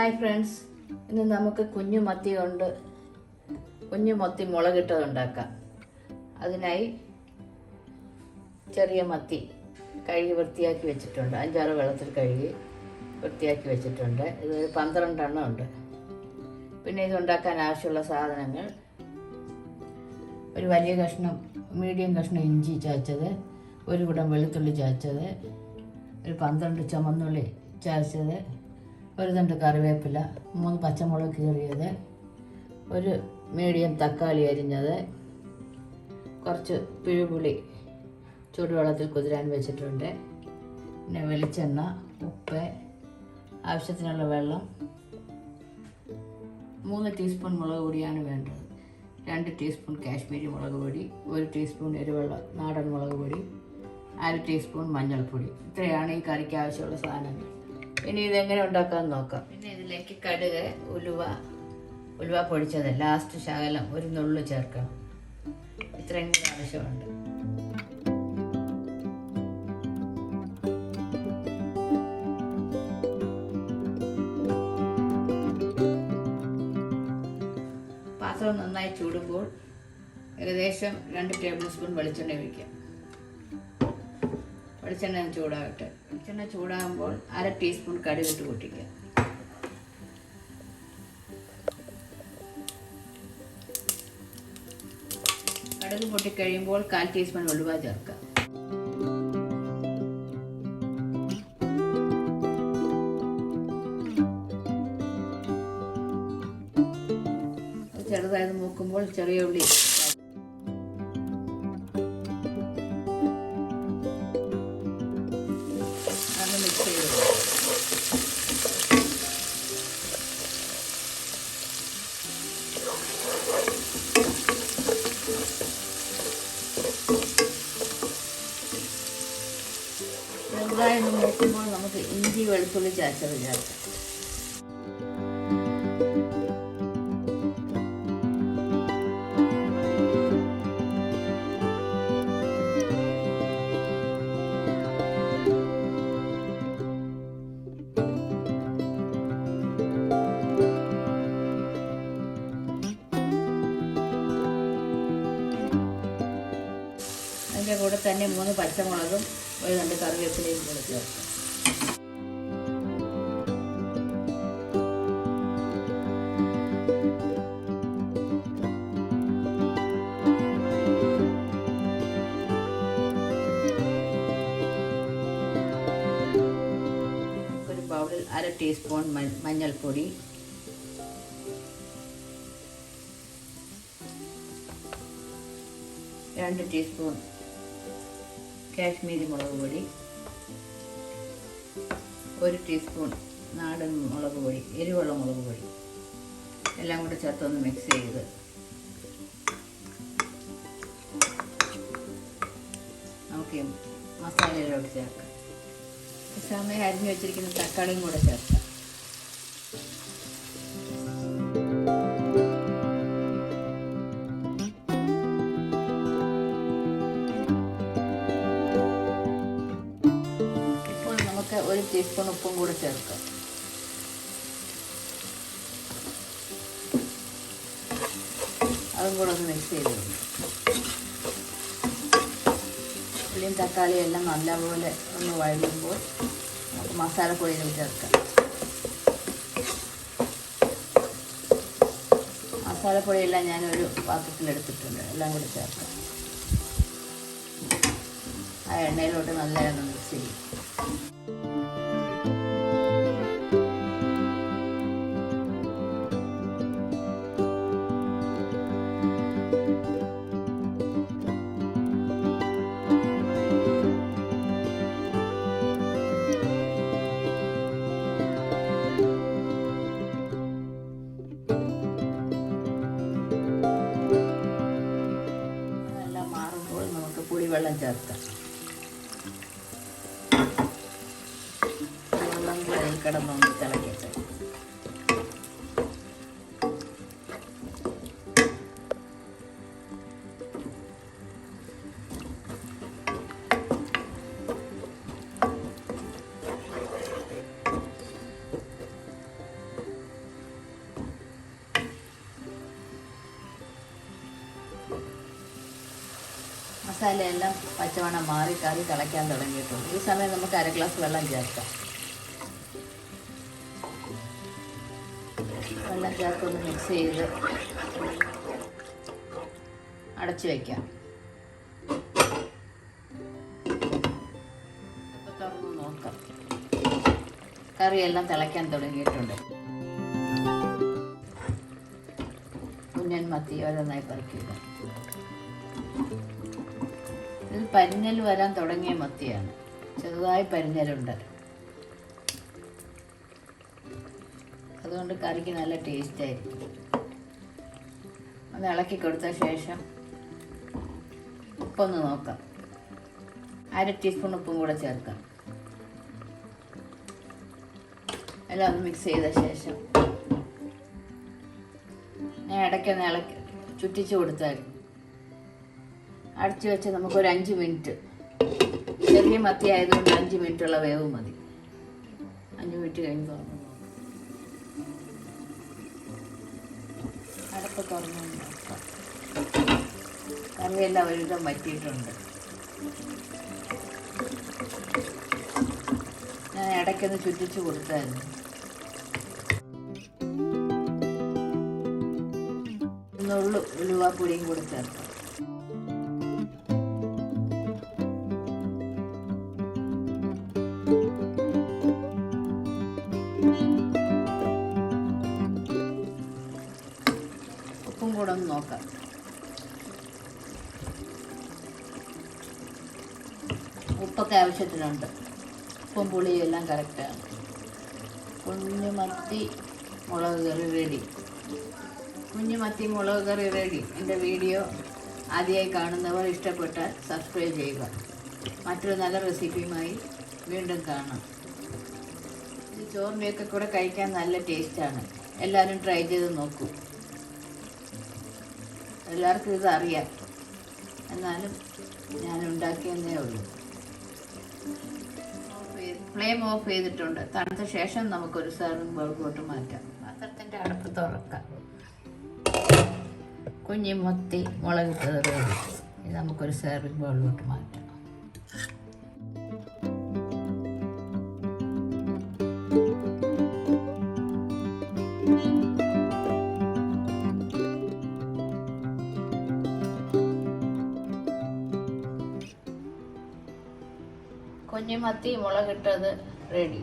Hi friends, ഇന്ന് നമുക്ക് കുഞ്ഞു മത്തി മുളകിട്ടത് ഉണ്ടാക്കാം. അതിനായി ചെറിയ മത്തി കഴുകി വൃത്തിയാക്കി വെച്ചിട്ടുണ്ട്. 5-6 വെള്ളത്തിൽ കഴുകി വൃത്തിയാക്കി വെച്ചിട്ടുണ്ട്. ഇതൊരു 12 എണ്ണം ഉണ്ട്. പിന്നെ ഇതുണ്ടാക്കാൻ ആവശ്യമുള്ള സാധനങ്ങൾ: ഒരു വലിയ മീഡിയം കഷ്ണം ഇഞ്ചി ചതച്ചത്, ഒരു കുടം വെളുത്തുള്ളി ചതച്ചത്, ഒരു 12 ചുമന്നുള്ളി ചതച്ചത്, ഒരു തണ്ട് കറിവേപ്പില, 3 പച്ചമുളക് കീറിയത്, ഒരു മീഡിയം തക്കാളി അരിഞ്ഞത്, കുറച്ച് പിഴുപുളി ചൂടുവെള്ളത്തിൽ കുതിരാൻ വെച്ചിട്ടുണ്ട്. പിന്നെ വെളിച്ചെണ്ണ, ഉപ്പ്, ആവശ്യത്തിനുള്ള വെള്ളം, 3 ടീസ്പൂൺ മുളക് പൊടിയാണ് വേണ്ടത്, 2 ടീസ്പൂൺ കാശ്മീരി മുളക് പൊടി, 1 ടീസ്പൂൺ എരിവുള്ള നാടൻ മുളക് പൊടി, 1/2 ടീസ്പൂൺ മഞ്ഞൾപ്പൊടി. ഇത്രയാണ് ഈ കറിക്ക് ആവശ്യമുള്ള സാധനങ്ങൾ. ഇനി ഇതെങ്ങനെ ഉണ്ടാക്കാമെന്ന് നോക്കാം. പിന്നെ ഇതിലേക്ക് കടുക്, ഉലുവ പൊടിച്ചത്, ലാസ്റ്റ് ശകലം ഒരു നുള്ളു ചേർക്കണം. ഇത്രയും കൂടി ആവശ്യമുണ്ട്. പാത്രം നന്നായി ചൂടുമ്പോൾ ഏകദേശം 2 ടേബിൾ സ്പൂൺ വെളിച്ചെണ്ണ ഒഴിക്കാം. വെളിച്ചെണ്ണ ചൂടാകട്ടെ. വെളിച്ചെണ്ണ ചൂടാകുമ്പോൾ 1/2 ടീസ്പൂൺ കടുകിട്ട് പൊട്ടിക്കുക. കടുക് പൊട്ടിക്കഴിയുമ്പോൾ 1/4 ടീസ്പൂൺ ഉലുവ ചേർക്കുക. ചെറുതായത് മൂക്കുമ്പോൾ ചെറിയ ഉള്ളി മിക്സ് ചെയ്ത് ചെറുതായി മൂക്കുമ്പോൾ നമുക്ക് ഇഞ്ചി വെളുത്തുള്ളി ചതച്ചത് ചേർക്കാം. അതിൻ്റെ കൂടെ തന്നെ 3 പച്ചമുളകും 1 തണ്ട് കറിവേപ്പിലയും കൂടെ ചേർക്കാം. ഒരു ബൗളിൽ 1/2 ടീസ്പൂൺ മഞ്ഞൾപ്പൊടി, 2 ടീസ്പൂൺ കാശ്മീരി മുളക് പൊടി, 1 ടീസ്പൂൺ നാടൻ മുളക് പൊടി, എരിവുള്ള മുളക് പൊടി എല്ലാം കൂടെ ചേർത്തൊന്ന് മിക്സ് ചെയ്ത് നമുക്ക് മസാലയിലോട്ട് ചേർക്കാം. ഈ സമയം അരിഞ്ഞു വെച്ചിരിക്കുന്ന തക്കാളിയും കൂടെ ചേർക്കാം. ഇപ്പോൾ 1 ടീസ്പൂൺ ഉപ്പും കൂടെ ചേർക്കാം. അതും കൂടെ ഒന്ന് മിക്സ് ചെയ്ത് ഉള്ളിയും തക്കാളിയും എല്ലാം നല്ലപോലെ ഒന്ന് വഴങ്ങുമ്പോൾ നമുക്ക് മസാലപ്പൊടികൾ ചേർക്കാം. മസാലപ്പൊടിയെല്ലാം ഞാനൊരു പാത്രത്തിലെടുത്തിട്ടുണ്ട്. എല്ലാം കൂടി ചേർക്കാം. ആ എണ്ണയിലോട്ട് നല്ലതാണ് മിക്സ് ചെയ്യും. പുളിവെള്ളം ചേർക്കാം. വെള്ളം കൂടെ കിടന്നൊന്ന് തിളക്കട്ടെ. മസാലയെല്ലാം പച്ചമണം മാറി കറി തിളയ്ക്കാൻ തുടങ്ങിയിട്ടുണ്ട്. ഈ സമയം നമുക്ക് 1/2 ഗ്ലാസ് വെള്ളം ചേർക്കാം. വെള്ളം ചേർത്തൊന്ന് മിക്സ് ചെയ്ത് അടച്ചു വയ്ക്കാം. ഇപ്പോൾ തുറന്ന് നോക്കാം. കറിയെല്ലാം തിളയ്ക്കാൻ തുടങ്ങിയിട്ടുണ്ട്. കുഞ്ഞൻ മത്തി ഓരോന്നായി പറിക്കുക. ഇത് പരിഞ്ഞൽ വരാൻ തുടങ്ങിയ മത്തിയാണ്. ചെറുതായി പരിഞ്ഞലുണ്ട്. അതുകൊണ്ട് കറിക്ക് നല്ല ടേസ്റ്റ് ആയിരിക്കും. അത് ഇളക്കി കൊടുത്ത ശേഷം ഉപ്പൊന്ന് നോക്കാം. 1/2 ടീസ്പൂൺ ഉപ്പും കൂടെ ചേർക്കാം. എല്ലാം ഒന്ന് മിക്സ് ചെയ്ത ശേഷം ഞാൻ ഇടയ്ക്കൊന്ന് ഇളക്കി ചുറ്റിച്ച് കൊടുത്താൽ അടച്ചു വെച്ച് നമുക്കൊരു 5 മിനിറ്റ്, ചെറിയ മത്തി ആയതുകൊണ്ട് 5 മിനിറ്റുള്ള വേവ് മതി. 5 മിനിറ്റ് കഴിഞ്ഞ് തുറന്നു അടപ്പ് തുറന്നു നോക്കാം. കറിയെല്ലാം ഒരുവിധം വറ്റിയിട്ടുണ്ട്. ഞാൻ ഇടയ്ക്കൊന്ന് ചുറ്റിച്ച് കൊടുത്തായിരുന്നു. ഉലുവാപ്പൊടിയും കൂടി ചേർക്കാം. ഉപ്പും കൂടെ ഒന്ന് നോക്കാം. ഉപ്പൊക്കെ ആവശ്യത്തിനുണ്ട്. ഉപ്പും പുളിയും എല്ലാം കറക്റ്റാണ്. കുഞ്ഞുമത്തി മുളക് കറി റെഡി. കുഞ്ഞുമത്തി മുളക് കറി റെഡി. എൻ്റെ വീഡിയോ ആദ്യമായി കാണുന്നവർ ഇഷ്ടപ്പെട്ടാൽ സബ്സ്ക്രൈബ് ചെയ്യുക. മറ്റൊരു നല്ല റെസിപ്പിയുമായി വീണ്ടും കാണാം. ഇത് ചോറിൻ്റെയൊക്കെ കൂടെ കഴിക്കാൻ നല്ല ടേസ്റ്റാണ്. എല്ലാവരും ട്രൈ ചെയ്ത് നോക്കൂ. എല്ലാവർക്കും ഇത് അറിയാം, എന്നാലും ഞാൻ ഉണ്ടാക്കിയെന്നേ ഉള്ളൂ. ഫ്ലെയിം ഓഫ് ചെയ്തിട്ടുണ്ട്. തണുത്ത ശേഷം നമുക്കൊരു സെർവിങ് ബൗളിലോട്ട് മാറ്റാം. പാത്രത്തിൻ്റെ അടുപ്പ് തുറക്കാം. കുഞ്ഞിമത്തി മുളകിട്ടത് റെഡി. ഇത് നമുക്കൊരു സെർവിങ് ബൗളിലോട്ട് മാറ്റാം. കുഞ്ഞിമത്തി മുളകിട്ടത് റെഡി.